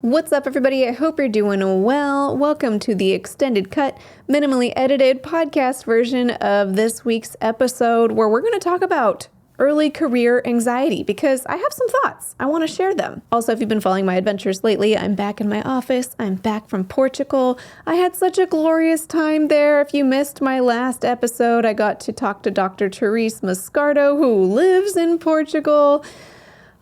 What's up, everybody? I hope you're doing well. Welcome to the extended cut, minimally edited podcast version of this week's episode, where we're going to talk about early career anxiety because I have some thoughts. I want to share them. Also, if you've been following my adventures lately, I'm back in my office. I'm back from Portugal. I had such a glorious time there. If you missed my last episode, I got to talk to Dr. Therese Moscardo, who lives in Portugal.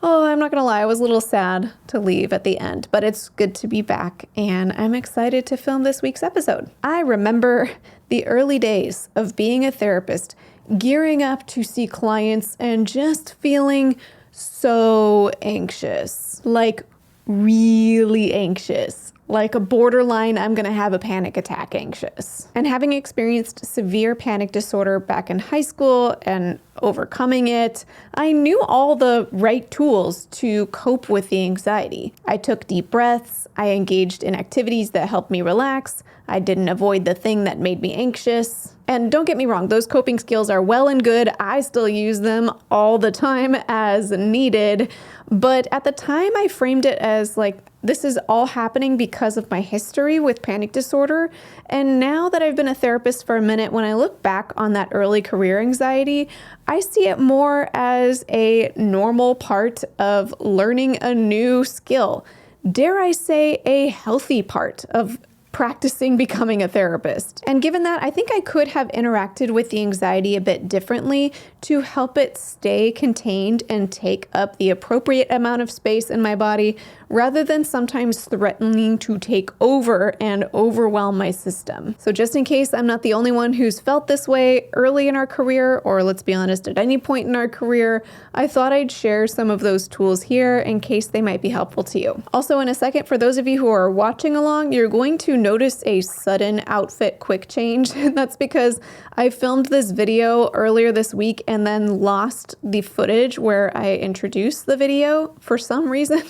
Oh, I'm not going to lie, I was a little sad to leave at the end, but it's good to be back, and I'm excited to film this week's episode. I remember the early days of being a therapist, gearing up to see clients and just feeling so anxious, like really anxious. Like a borderline, I'm going to have a panic attack anxious. And having experienced severe panic disorder back in high school and overcoming it, I knew all the right tools to cope with the anxiety. I took deep breaths, I engaged in activities that helped me relax, I didn't avoid the thing that made me anxious. And don't get me wrong, those coping skills are well and good. I still use them all the time as needed. But at the time, I framed it as like, this is all happening because of my history with panic disorder. And now that I've been a therapist for a minute, when I look back on that early career anxiety, I see it more as a normal part of learning a new skill. Dare I say, a healthy part of practicing becoming a therapist. And given that, I think I could have interacted with the anxiety a bit differently to help it stay contained and take up the appropriate amount of space in my body, rather than sometimes threatening to take over and overwhelm my system. So just in case I'm not the only one who's felt this way early in our career, or let's be honest, at any point in our career, I thought I'd share some of those tools here in case they might be helpful to you. Also, in a second, for those of you who are watching along, you're going to notice a sudden outfit quick change. That's because I filmed this video earlier this week and then lost the footage where I introduced the video for some reason.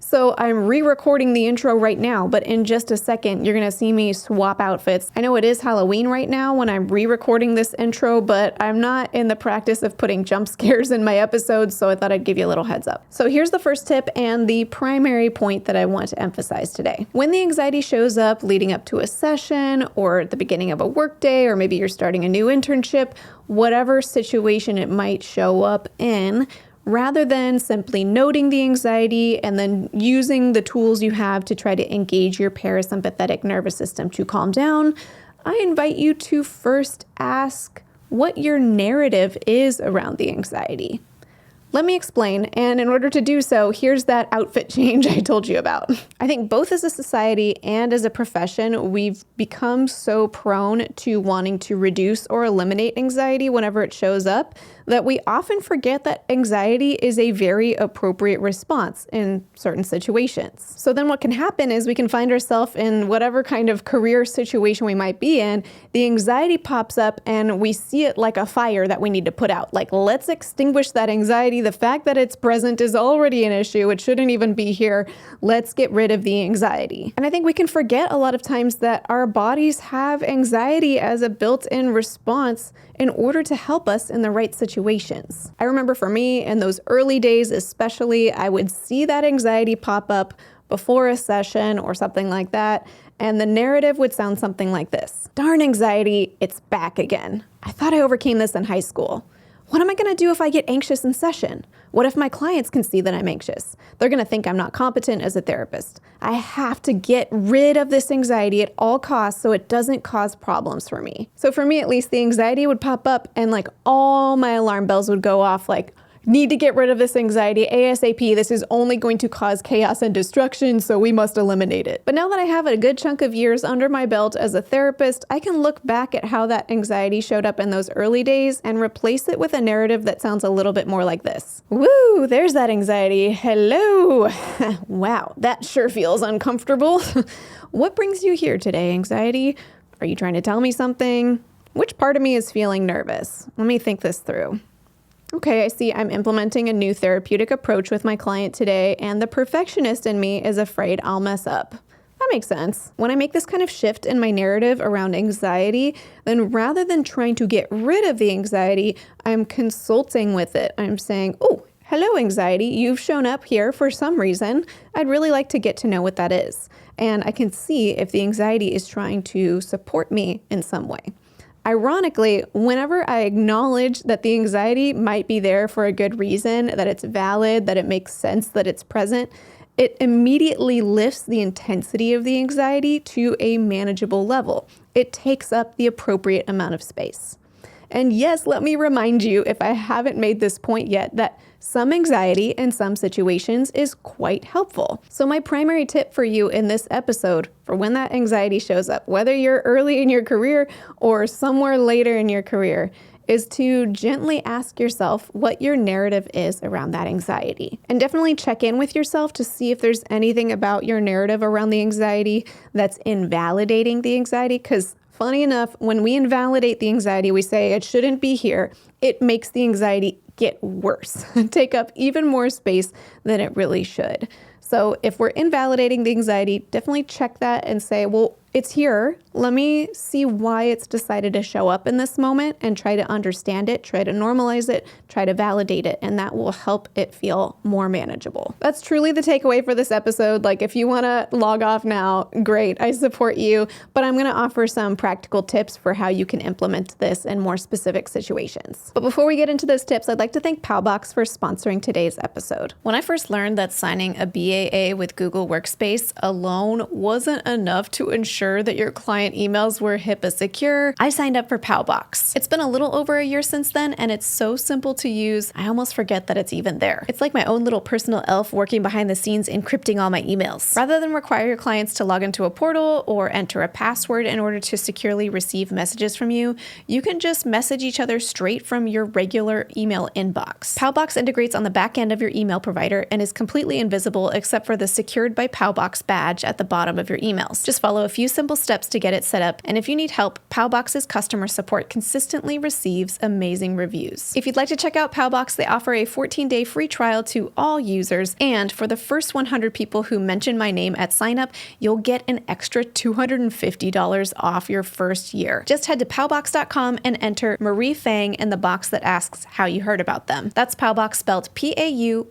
So I'm re-recording the intro right now, but in just a second, you're gonna see me swap outfits. I know it is Halloween right now when I'm re-recording this intro, but I'm not in the practice of putting jump scares in my episodes, so I thought I'd give you a little heads up. So here's the first tip and the primary point that I want to emphasize today. When the anxiety shows up leading up to a session or at the beginning of a workday, or maybe you're starting a new internship, whatever situation it might show up in, rather than simply noting the anxiety and then using the tools you have to try to engage your parasympathetic nervous system to calm down, I invite you to first ask what your narrative is around the anxiety. Let me explain, and in order to do so, here's that outfit change I told you about. I think both as a society and as a profession, we've become so prone to wanting to reduce or eliminate anxiety whenever it shows up that we often forget that anxiety is a very appropriate response in certain situations. So then what can happen is we can find ourselves in whatever kind of career situation we might be in, the anxiety pops up and we see it like a fire that we need to put out. Like, let's extinguish that anxiety. The fact that it's present is already an issue. It shouldn't even be here. Let's get rid of the anxiety. And I think we can forget a lot of times that our bodies have anxiety as a built-in response in order to help us in the right situations. I remember for me, in those early days especially, I would see that anxiety pop up before a session or something like that, and the narrative would sound something like this. Darn anxiety, it's back again. I thought I overcame this in high school. What am I going to do if I get anxious in session? What if my clients can see that I'm anxious? They're going to think I'm not competent as a therapist. I have to get rid of this anxiety at all costs so it doesn't cause problems for me. So for me, at least, the anxiety would pop up and like all my alarm bells would go off, like, need to get rid of this anxiety ASAP. This is only going to cause chaos and destruction, so we must eliminate it. But now that I have a good chunk of years under my belt as a therapist, I can look back at how that anxiety showed up in those early days and replace it with a narrative that sounds a little bit more like this. Woo, there's that anxiety. Hello. Wow, that sure feels uncomfortable. What brings you here today, anxiety? Are you trying to tell me something? Which part of me is feeling nervous? Let me think this through. Okay, I see I'm implementing a new therapeutic approach with my client today, and the perfectionist in me is afraid I'll mess up. That makes sense. When I make this kind of shift in my narrative around anxiety, then rather than trying to get rid of the anxiety, I'm consulting with it. I'm saying, oh, hello, anxiety, you've shown up here for some reason. I'd really like to get to know what that is. And I can see if the anxiety is trying to support me in some way. Ironically, whenever I acknowledge that the anxiety might be there for a good reason, that it's valid, that it makes sense, that it's present, it immediately lifts the intensity of the anxiety to a manageable level. It takes up the appropriate amount of space. And yes, let me remind you, if I haven't made this point yet, that some anxiety in some situations is quite helpful. So my primary tip for you in this episode for when that anxiety shows up, whether you're early in your career or somewhere later in your career, is to gently ask yourself what your narrative is around that anxiety. And definitely check in with yourself to see if there's anything about your narrative around the anxiety that's invalidating the anxiety, because funny enough, when we invalidate the anxiety, we say it shouldn't be here, it makes the anxiety get worse, take up even more space than it really should. So if we're invalidating the anxiety, definitely check that and say, well, it's here. Let me see why it's decided to show up in this moment and try to understand it, try to normalize it, try to validate it, and that will help it feel more manageable. That's truly the takeaway for this episode. Like, if you want to log off now, great, I support you, but I'm going to offer some practical tips for how you can implement this in more specific situations. But before we get into those tips, I'd like to thank Powbox for sponsoring today's episode. When I first learned that signing a BAA with Google Workspace alone wasn't enough to ensure that your client emails were HIPAA secure, I signed up for Powbox. It's been a little over a year since then, and it's so simple to use, I almost forget that it's even there. It's like my own little personal elf working behind the scenes encrypting all my emails. Rather than require your clients to log into a portal or enter a password in order to securely receive messages from you, you can just message each other straight from your regular email inbox. Powbox integrates on the back end of your email provider and is completely invisible except for the Secured by Powbox badge at the bottom of your emails. Just follow a few simple steps to get it set up, and if you need help, Powbox's customer support consistently receives amazing reviews. If you'd like to check out Powbox, they offer a 14-day free trial to all users, and for the first 100 people who mention my name at sign up, you'll get an extra $250 off your first year. Just head to powbox.com and enter Marie Fang in the box that asks how you heard about them. That's Powbox, spelled Paubox.com.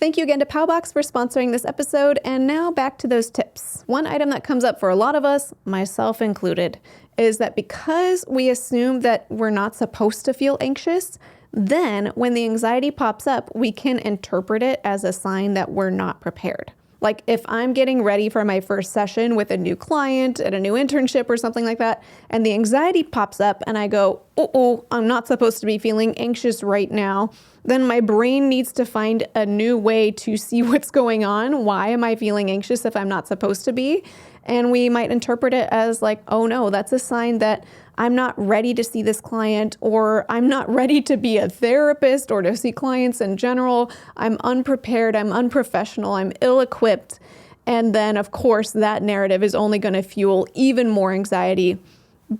Thank you again to Powbox for sponsoring this episode, and now back to those tips. One item that comes up for a lot of us, myself included, is that because we assume that we're not supposed to feel anxious, then when the anxiety pops up, we can interpret it as a sign that we're not prepared. Like, if I'm getting ready for my first session with a new client at a new internship or something like that, and the anxiety pops up and I go, oh, I'm not supposed to be feeling anxious right now, then my brain needs to find a new way to see what's going on. Why am I feeling anxious if I'm not supposed to be? And we might interpret it as like, oh no, that's a sign that I'm not ready to see this client, or I'm not ready to be a therapist or to see clients in general. I'm unprepared, I'm unprofessional, I'm ill-equipped. And then, of course, that narrative is only going to fuel even more anxiety,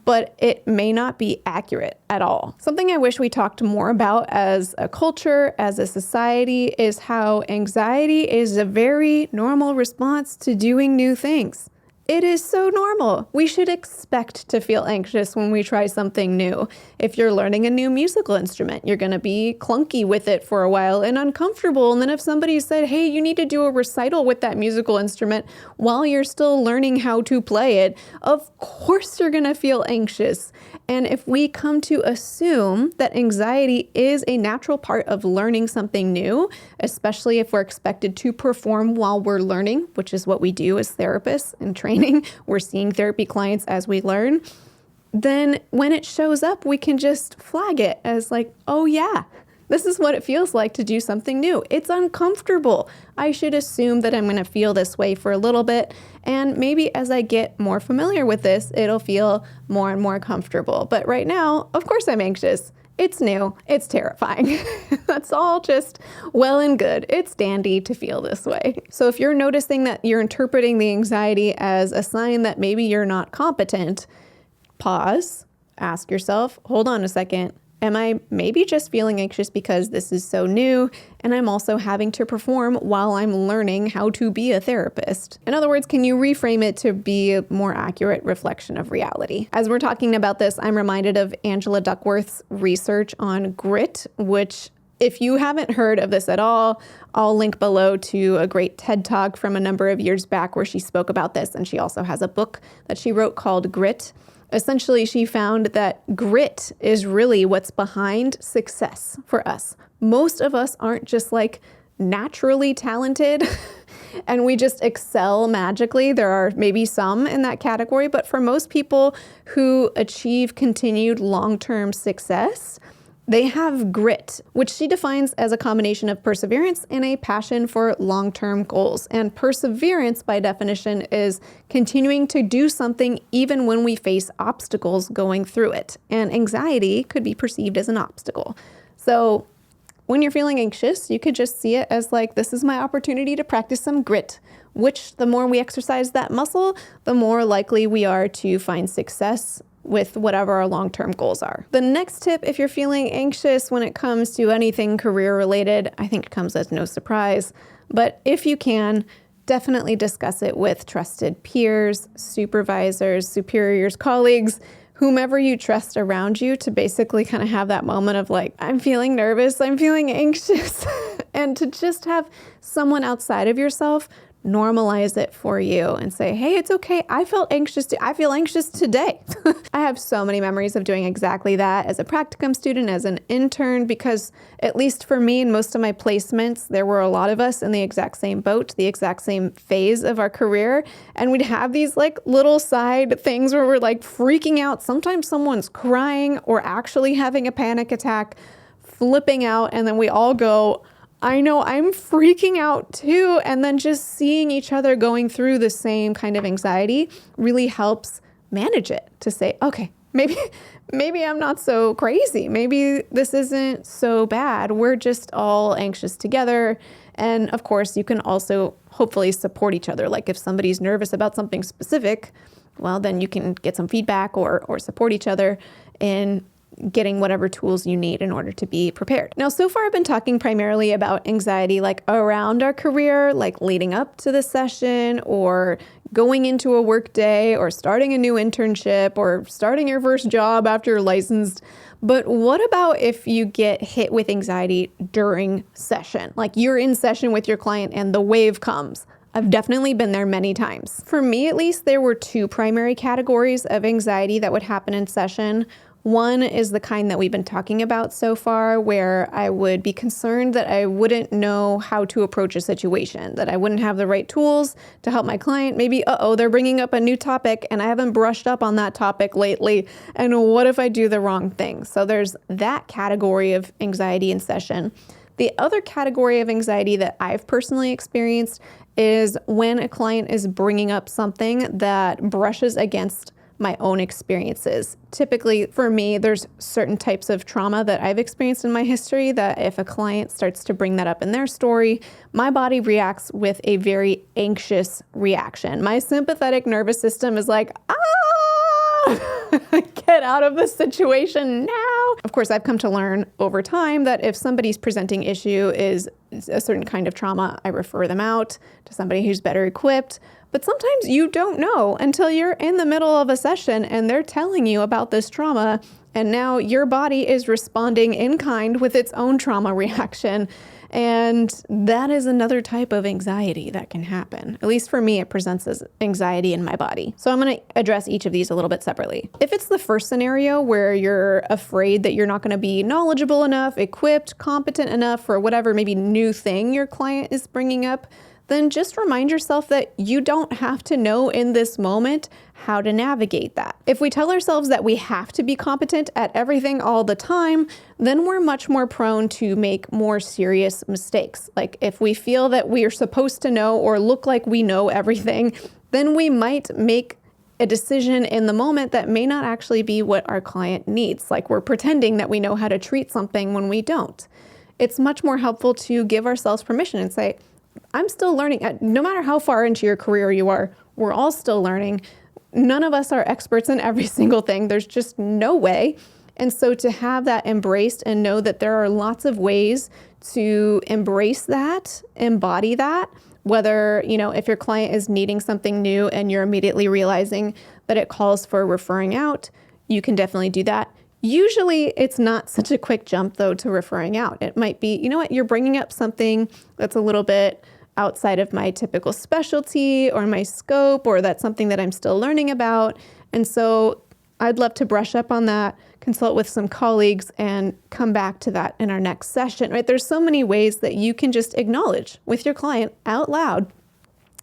but it may not be accurate at all. Something I wish we talked more about as a culture, as a society, is how anxiety is a very normal response to doing new things. It is so normal. We should expect to feel anxious when we try something new. If you're learning a new musical instrument, you're going to be clunky with it for a while and uncomfortable. And then if somebody said, hey, you need to do a recital with that musical instrument while you're still learning how to play it, of course you're going to feel anxious. And if we come to assume that anxiety is a natural part of learning something new, especially if we're expected to perform while we're learning, which is what we do as therapists and training, we're seeing therapy clients as we learn, then when it shows up, we can just flag it as like, oh yeah, this is what it feels like to do something new. It's uncomfortable. I should assume that I'm going to feel this way for a little bit. And maybe as I get more familiar with this, it'll feel more and more comfortable. But right now, of course I'm anxious. It's new. It's terrifying. That's all just well and good. It's dandy to feel this way. So if you're noticing that you're interpreting the anxiety as a sign that maybe you're not competent, pause, ask yourself, hold on a second. Am I maybe just feeling anxious because this is so new and I'm also having to perform while I'm learning how to be a therapist? In other words, can you reframe it to be a more accurate reflection of reality? As we're talking about this, I'm reminded of Angela Duckworth's research on grit, which If you haven't heard of this at all, I'll link below to a great TED Talk from a number of years back where she spoke about this. And she also has a book that she wrote called Grit. Essentially, she found that grit is really what's behind success for us. Most of us aren't just like naturally talented and we just excel magically. There are maybe some in that category, but for most people who achieve continued long-term success, they have grit, which she defines as a combination of perseverance and a passion for long-term goals. And perseverance, by definition, is continuing to do something even when we face obstacles going through it. And anxiety could be perceived as an obstacle. So when you're feeling anxious, you could just see it as like, this is my opportunity to practice some grit, which the more we exercise that muscle, the more likely we are to find success with whatever our long-term goals are. The next tip, if you're feeling anxious when it comes to anything career related, I think it comes as no surprise, but if you can, definitely discuss it with trusted peers, supervisors, superiors, colleagues, whomever you trust around you, to basically kind of have that moment of like, I'm feeling nervous, I'm feeling anxious, and to just have someone outside of yourself normalize it for you and say, hey, it's okay. I feel anxious today. I have so many memories of doing exactly that as a practicum student, as an intern, because at least for me and most of my placements, there were a lot of us in the exact same boat, the exact same phase of our career. And we'd have these like little side things where we're like freaking out. Sometimes someone's crying or actually having a panic attack, flipping out. And then we all go, I know, I'm freaking out too. And then just seeing each other going through the same kind of anxiety really helps manage it, to say, okay, maybe I'm not so crazy. Maybe this isn't so bad. We're just all anxious together. And of course, you can also hopefully support each other. Like if somebody's nervous about something specific, well, then you can get some feedback or support each other in getting whatever tools you need in order to be prepared. Now, so far I've been talking primarily about anxiety like around our career, like leading up to the session or going into a work day or starting a new internship or starting your first job after you're licensed. But what about if you get hit with anxiety during session? Like you're in session with your client and the wave comes. I've definitely been there many times. For me, at least, there were two primary categories of anxiety that would happen in session. One is the kind that we've been talking about so far, where I would be concerned that I wouldn't know how to approach a situation, that I wouldn't have the right tools to help my client. Maybe, they're bringing up a new topic and I haven't brushed up on that topic lately. And what if I do the wrong thing? So there's that category of anxiety in session. The other category of anxiety that I've personally experienced is when a client is bringing up something that brushes against my own experiences. Typically, for me, there's certain types of trauma that I've experienced in my history that if a client starts to bring that up in their story, my body reacts with a very anxious reaction. My sympathetic nervous system is like, get out of this situation now. Of course, I've come to learn over time that if somebody's presenting issue is a certain kind of trauma, I refer them out to somebody who's better equipped. But sometimes you don't know until you're in the middle of a session and they're telling you about this trauma, and now your body is responding in kind with its own trauma reaction. And that is another type of anxiety that can happen. At least for me, it presents as anxiety in my body. So I'm going to address each of these a little bit separately. If it's the first scenario where you're afraid that you're not going to be knowledgeable enough, equipped, competent enough for whatever maybe new thing your client is bringing up, then just remind yourself that you don't have to know in this moment how to navigate that. If we tell ourselves that we have to be competent at everything all the time, then we're much more prone to make more serious mistakes. Like if we feel that we are supposed to know or look like we know everything, then we might make a decision in the moment that may not actually be what our client needs. Like we're pretending that we know how to treat something when we don't. It's much more helpful to give ourselves permission and say, I'm still learning. No matter how far into your career you are, we're all still learning. None of us are experts in every single thing. There's just no way. And so to have that embraced and know that there are lots of ways to embrace that, embody that, whether, if your client is needing something new and you're immediately realizing that it calls for referring out, you can definitely do that. Usually it's not such a quick jump though to referring out. It might be, you know what, you're bringing up something that's a little bit outside of my typical specialty or my scope, or that's something that I'm still learning about. And so I'd love to brush up on that, consult with some colleagues, and come back to that in our next session, right? There's so many ways that you can just acknowledge with your client out loud,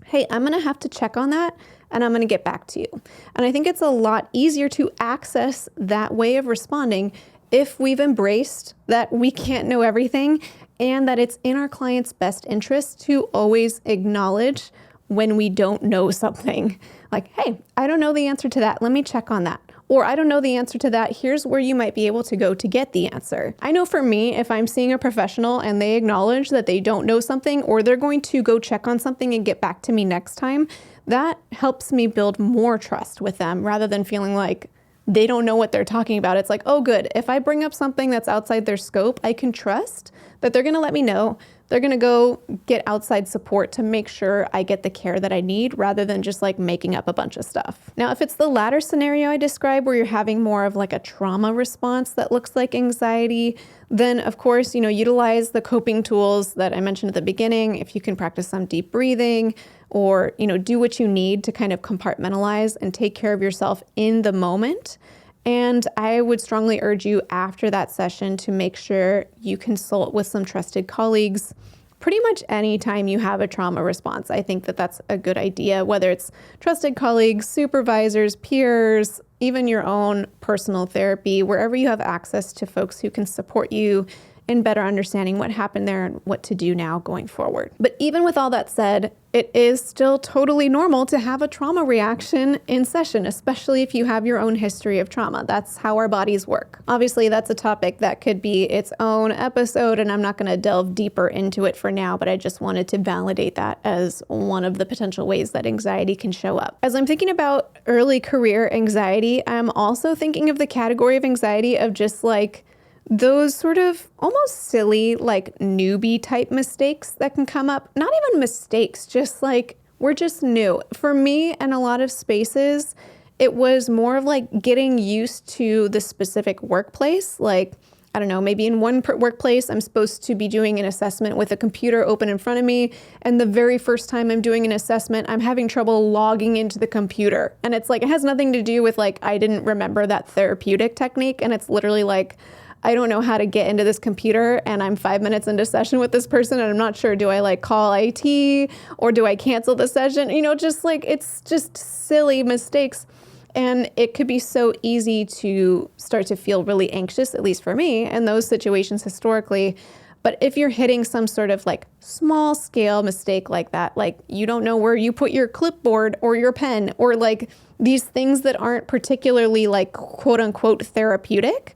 hey, I'm going to have to check on that and I'm going to get back to you. And I think it's a lot easier to access that way of responding if we've embraced that we can't know everything and that it's in our client's best interest to always acknowledge when we don't know something. Like, hey, I don't know the answer to that. Let me check on that. Or I don't know the answer to that. Here's where you might be able to go to get the answer. I know for me, if I'm seeing a professional and they acknowledge that they don't know something, or they're going to go check on something and get back to me next time, that helps me build more trust with them rather than feeling like they don't know what they're talking about. It's like, oh, good. If I bring up something that's outside their scope, I can trust that they're going to let me know. They're going to go get outside support to make sure I get the care that I need rather than just like making up a bunch of stuff. Now, if it's the latter scenario I described where you're having more of like a trauma response that looks like anxiety, then of course, utilize the coping tools that I mentioned at the beginning. If you can practice some deep breathing or, do what you need to kind of compartmentalize and take care of yourself in the moment. And I would strongly urge you after that session to make sure you consult with some trusted colleagues pretty much any time you have a trauma response. I think that that's a good idea, whether it's trusted colleagues, supervisors, peers, even your own personal therapy, wherever you have access to folks who can support you in better understanding what happened there and what to do now going forward. But even with all that said, it is still totally normal to have a trauma reaction in session, especially if you have your own history of trauma. That's how our bodies work. Obviously, that's a topic that could be its own episode, and I'm not going to delve deeper into it for now, but I just wanted to validate that as one of the potential ways that anxiety can show up. As I'm thinking about early career anxiety, I'm also thinking of the category of anxiety of just like those sort of almost silly, like newbie type mistakes that can come up. Not even mistakes, just like we're just new. For me and a lot of spaces, it was more of like getting used to the specific workplace. Like, I don't know, maybe in one workplace, I'm supposed to be doing an assessment with a computer open in front of me. And the very first time I'm doing an assessment, I'm having trouble logging into the computer. And it's like, it has nothing to do with like, I didn't remember that therapeutic technique. And it's literally like, I don't know how to get into this computer and I'm 5 minutes into session with this person and I'm not sure, do I like call IT or do I cancel the session? Just like, it's just silly mistakes. And it could be so easy to start to feel really anxious, at least for me, in those situations historically. But if you're hitting some sort of like small scale mistake like that, like you don't know where you put your clipboard or your pen or like these things that aren't particularly like quote unquote therapeutic,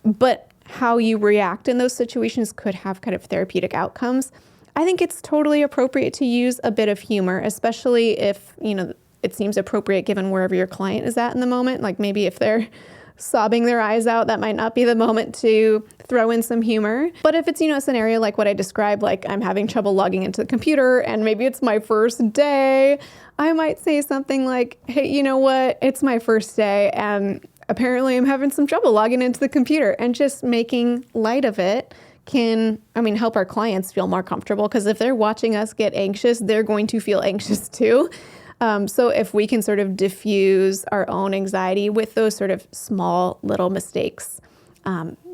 but how you react in those situations could have kind of therapeutic outcomes. I think it's totally appropriate to use a bit of humor, especially if, it seems appropriate given wherever your client is at in the moment. Like maybe if they're sobbing their eyes out, that might not be the moment to throw in some humor. But if it's, a scenario like what I described, like I'm having trouble logging into the computer and maybe it's my first day, I might say something like, hey, you know what? It's my first day and apparently I'm having some trouble logging into the computer, and just making light of it can, help our clients feel more comfortable, because if they're watching us get anxious, they're going to feel anxious too. So if we can sort of diffuse our own anxiety with those sort of small little mistakes,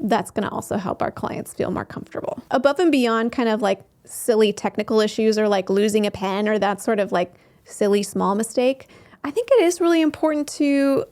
that's going to also help our clients feel more comfortable. Above and beyond kind of like silly technical issues or like losing a pen or that sort of like silly small mistake, I think it is really important to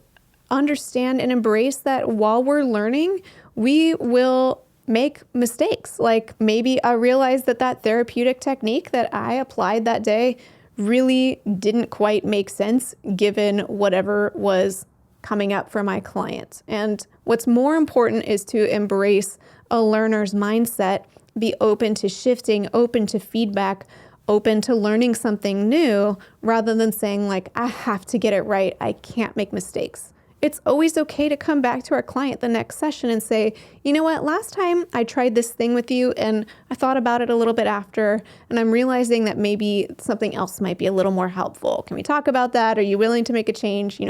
understand and embrace that while we're learning, we will make mistakes. Like maybe I realized that therapeutic technique that I applied that day really didn't quite make sense given whatever was coming up for my client. And what's more important is to embrace a learner's mindset, be open to shifting, open to feedback, open to learning something new, rather than saying like, I have to get it right, I can't make mistakes. It's always okay to come back to our client the next session and say, you know what, last time I tried this thing with you and I thought about it a little bit after, and I'm realizing that maybe something else might be a little more helpful. Can we talk about that? Are you willing to make a change?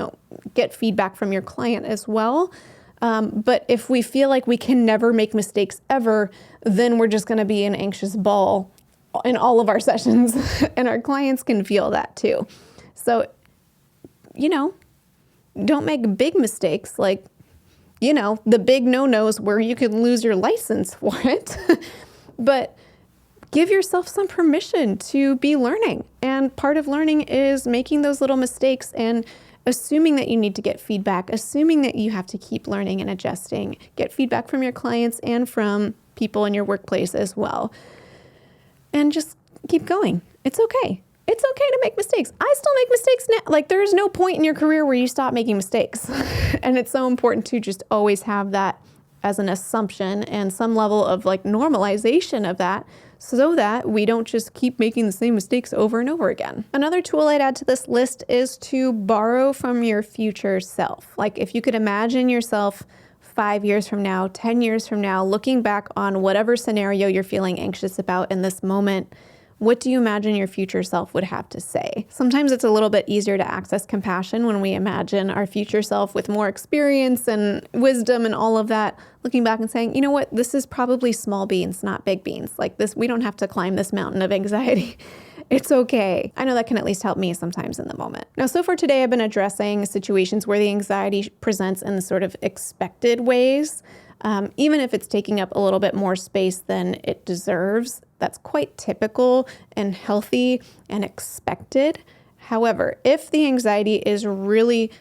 Get feedback from your client as well. But if we feel like we can never make mistakes ever, then we're just going to be an anxious ball in all of our sessions, and our clients can feel that too. So, don't make big mistakes like, the big no-nos where you could lose your license for it. But give yourself some permission to be learning. And part of learning is making those little mistakes and assuming that you need to get feedback, assuming that you have to keep learning and adjusting, get feedback from your clients and from people in your workplace as well. And just keep going. It's okay. It's okay to make mistakes. I still make mistakes now. Like, there's no point in your career where you stop making mistakes. And it's so important to just always have that as an assumption and some level of like normalization of that, so that we don't just keep making the same mistakes over and over again. Another tool I'd add to this list is to borrow from your future self. Like, if you could imagine yourself 5 years from now, 10 years from now, looking back on whatever scenario you're feeling anxious about in this moment, what do you imagine your future self would have to say? Sometimes it's a little bit easier to access compassion when we imagine our future self with more experience and wisdom and all of that, looking back and saying, you know what, this is probably small beans, not big beans. Like this, we don't have to climb this mountain of anxiety. It's okay. I know that can at least help me sometimes in the moment. Now, so far today, I've been addressing situations where the anxiety presents in the sort of expected ways. Even if it's taking up a little bit more space than it deserves, that's quite typical and healthy and expected. However, if the anxiety is really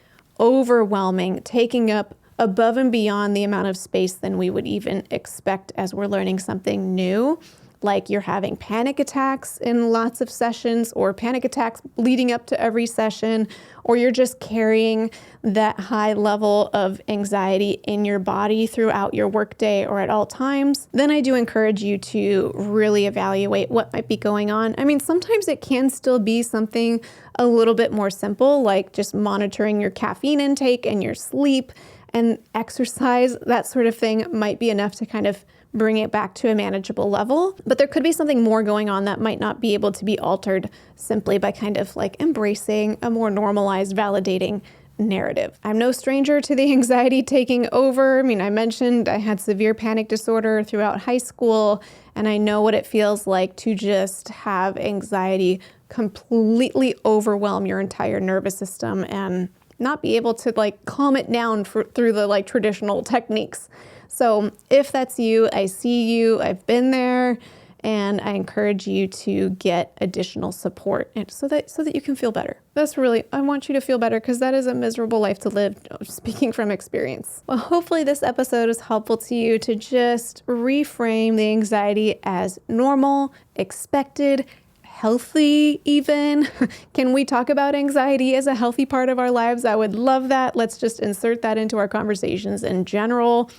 overwhelming, taking up above and beyond the amount of space than we would even expect as we're learning something new, like you're having panic attacks in lots of sessions or panic attacks leading up to every session, or you're just carrying that high level of anxiety in your body throughout your workday or at all times, then I do encourage you to really evaluate what might be going on. I mean, sometimes it can still be something a little bit more simple, like just monitoring your caffeine intake and your sleep and exercise. That sort of thing might be enough to kind of bring it back to a manageable level. But there could be something more going on that might not be able to be altered simply by kind of like embracing a more normalized, validating narrative. I'm no stranger to the anxiety taking over. I mean, I mentioned I had severe panic disorder throughout high school, and I know what it feels like to just have anxiety completely overwhelm your entire nervous system and not be able to like calm it down through the like traditional techniques. So if that's you, I see you, I've been there, and I encourage you to get additional support so that you can feel better. That's really, I want you to feel better because that is a miserable life to live, speaking from experience. Well, hopefully this episode is helpful to you to just reframe the anxiety as normal, expected, healthy even. Can we talk about anxiety as a healthy part of our lives? I would love that. Let's just insert that into our conversations in general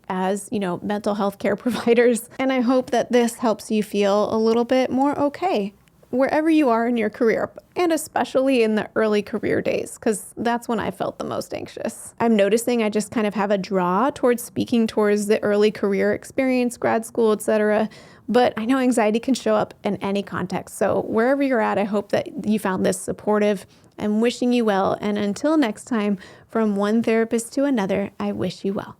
as, mental health care providers. And I hope that this helps you feel a little bit more okay wherever you are in your career, and especially in the early career days, because that's when I felt the most anxious. I'm noticing I just kind of have a draw towards speaking towards the early career experience, grad school, etc. But I know anxiety can show up in any context. So wherever you're at, I hope that you found this supportive. I'm wishing you well. And until next time, from one therapist to another, I wish you well.